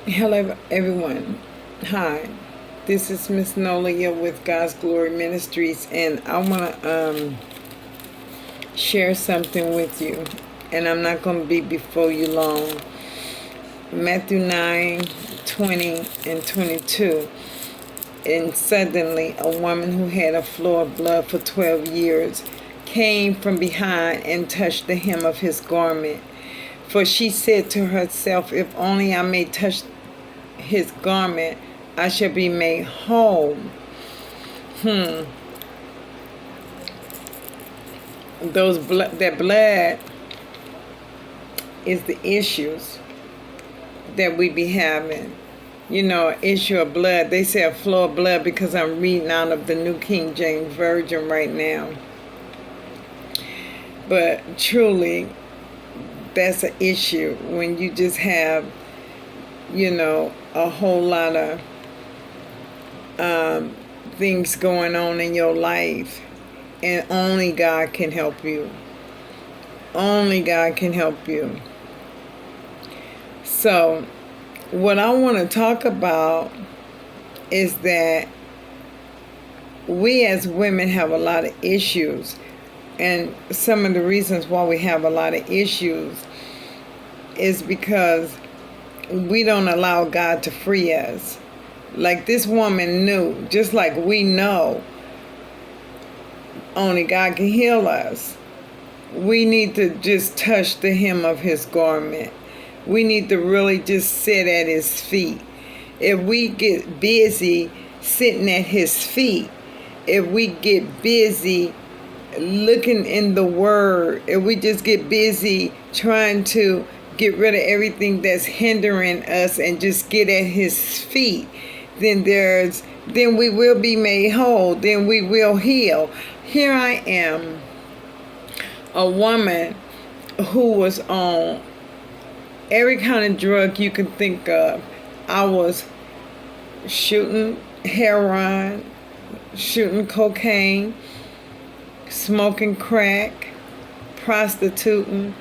Hello, everyone. Hi, this is Miss Nolia with God's Glory Ministries, and I want to share something with you. And I'm not going to be before you long. Matthew 9:20 and 22. And suddenly, a woman who had a flow of blood for 12 years came from behind and touched the hem of his garment. For she said to herself, if only I may touch his garment, I shall be made whole. That blood is the issues that we be having. You know, an issue of blood. They say a flow of blood because I'm reading out of the New King James Version right now. But truly, that's an issue when you just have, a whole lot of things going on in your life, and only God can help you. Only God can help you. So, what I want to talk about is that we as women have a lot of issues, and some of the reasons why we have a lot of issues is because we don't allow God to free us. Like this woman knew, just like we know only God can heal us. We need to just touch the hem of his garment. We need to really just sit at his feet. If we get busy sitting at his feet, if we get busy looking in the word, if we just get busy trying to get rid of everything that's hindering us and just get at his feet, then we will be made whole, then we will heal. Here I am, a woman who was on every kind of drug you can think of. I was shooting heroin, shooting cocaine, smoking crack, prostituting.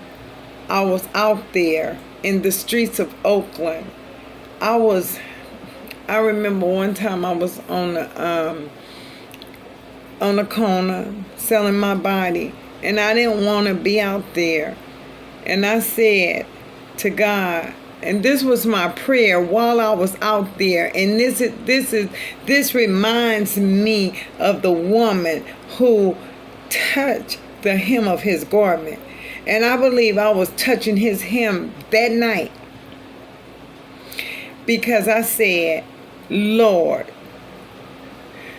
I was out there in the streets of Oakland. I remember one time I was on the corner selling my body, and I didn't want to be out there. And I said to God, and this was my prayer while I was out there, and this reminds me of the woman who touched the hem of his garment. And I believe I was touching his hem that night because I said, Lord,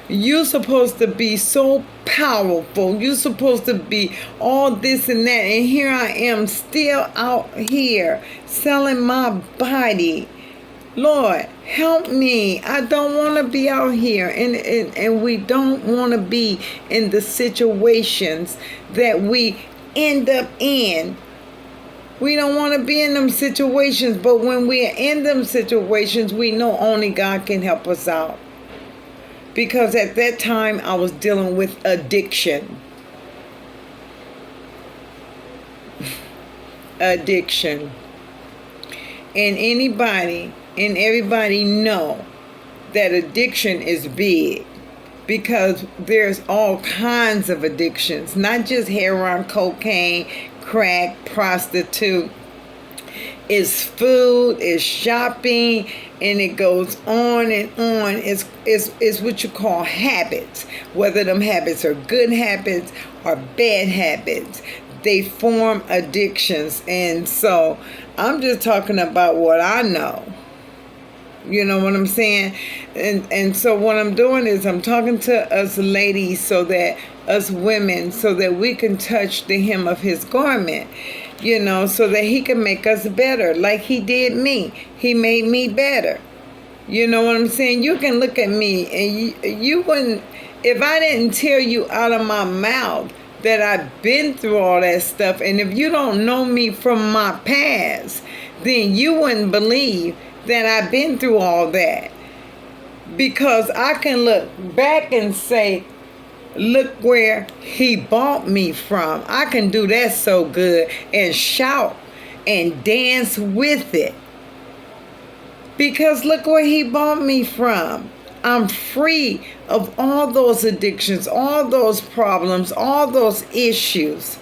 you're supposed to be so powerful. You're supposed to be all this and that. And here I am still out here selling my body. Lord, help me. I don't want to be out here. And we don't want to be in the situations that we end up in. We don't want to be in them situations, but when we are in them situations, we know only God can help us out. Because at that time, I was dealing with addiction. Addiction. And anybody and everybody know that addiction is big. Because there's all kinds of addictions, not just heroin, cocaine, crack, prostitute. It's food, it's shopping, and it goes on and on. It's what you call habits. Whether them habits are good habits or bad habits, they form addictions. And so I'm just talking about what I know. You know what I'm saying? And so what I'm doing is I'm talking to us ladies, so that us women, so that we can touch the hem of his garment, so that he can make us better like he did me. He made me better. You know what I'm saying? You can look at me and you wouldn't, if I didn't tell you out of my mouth that I've been through all that stuff, and if you don't know me from my past, then you wouldn't believe that I've been through all that. Because I can look back and say, look where he bought me from. I can do that so good and shout and dance with it. Because look where he bought me from. I'm free of all those addictions, all those problems, all those issues.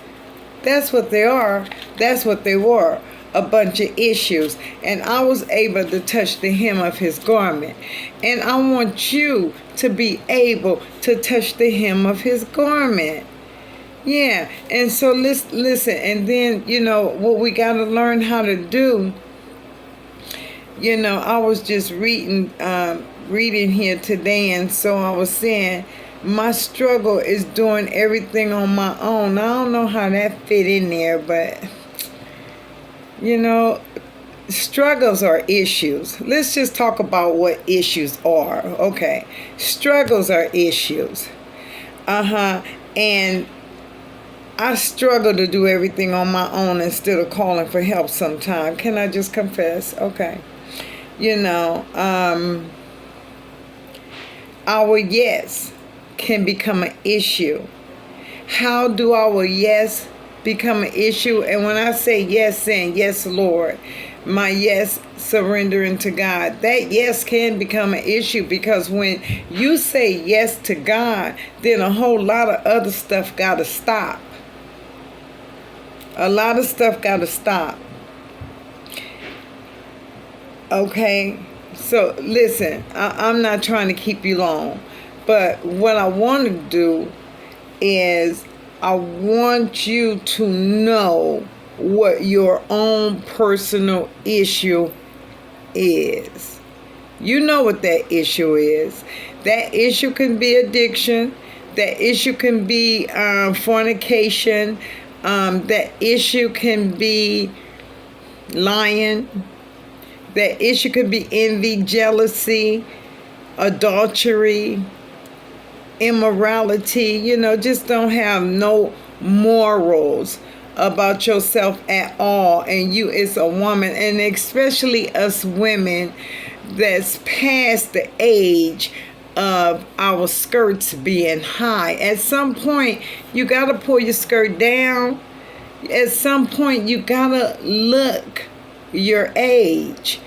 That's what they are. That's what they were. A bunch of issues. And I was able to touch the hem of his garment. And I want you to be able to touch the hem of his garment. Yeah. And so listen. And then, what we got to learn how to do. I was just reading here today, and so I was saying my struggle is doing everything on my own. I don't know how that fit in there, but struggles are issues. Let's just talk about what issues are. Okay, struggles are issues. And I struggle to do everything on my own instead of calling for help sometimes. Can I just confess? Okay. Our yes can become an issue. How do our yes become an issue? And when I say yes, saying yes, Lord, my yes surrendering to God, that yes can become an issue, because when you say yes to God, then a whole lot of other stuff got to stop. A lot of stuff got to stop. Okay, so listen, I'm not trying to keep you long, but what I want to do is I want you to know what your own personal issue is. You know what that issue is. That issue can be addiction. That issue can be fornication. That issue can be lying. That issue could be envy, jealousy, adultery, immorality. Just don't have no morals about yourself at all. And you as a woman, and especially us women that's past the age of our skirts being high. At some point, you got to pull your skirt down. At some point, you got to look your age.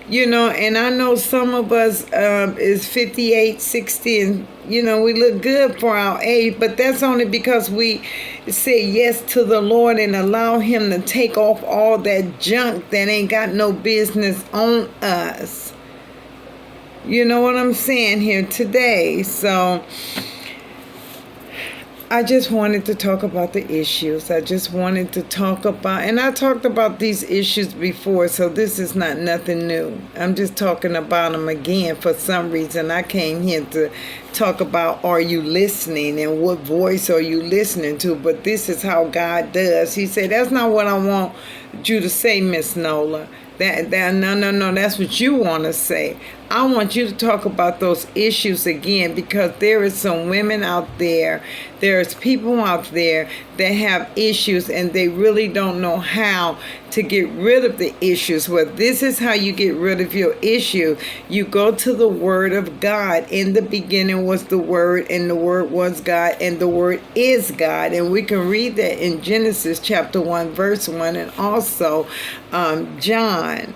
And I know some of us is 58, 60, and we look good for our age, but that's only because we say yes to the Lord and allow him to take off all that junk that ain't got no business on us. You know what I'm saying here today? So I just wanted to talk about the issues. I just wanted to talk about, and I talked about these issues before, so this is not nothing new. I'm just talking about them again. For some reason, I came here to talk about, are you listening, and what voice are you listening to? But this is how God does. He said, that's not what I want you to say, Miss Nola. No, that's what you want to say. I want you to talk about those issues again, because there is some women out there, there's people out there that have issues and they really don't know how to get rid of the issues. Well, this is how you get rid of your issue. You go to the Word of God. In the beginning was the Word, and the Word was God, and the Word is God. And we can read that in Genesis chapter 1 verse 1, and also John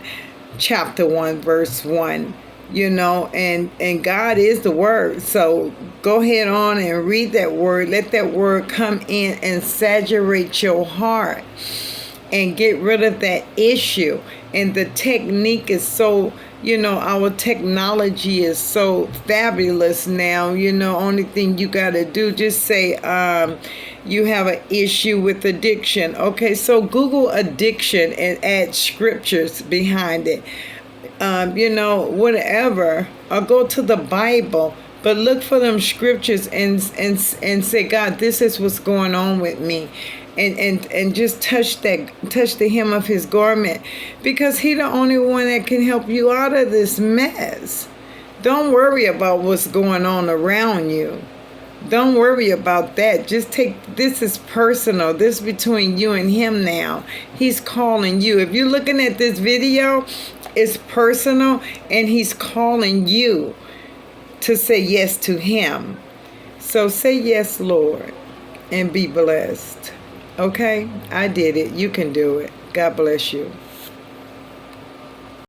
chapter 1 verse 1. And God is the Word. So go ahead on and read that Word. Let that Word come in and saturate your heart and get rid of that issue. And the technique is so, our technology is so fabulous now. Only thing you got to do, just say you have an issue with addiction. Okay, so Google addiction and add scriptures behind it. Whatever, or go to the Bible, but look for them scriptures and say, God, this is what's going on with me, and just touch the hem of his garment, because he the only one that can help you out of this mess. Don't worry about what's going on around you. Don't worry about that. Just this is personal. This is between you and him now. He's calling you. If you're looking at this video, it's personal, and he's calling you to say yes to him. So say yes, Lord, and be blessed. Okay? I did it. You can do it. God bless you.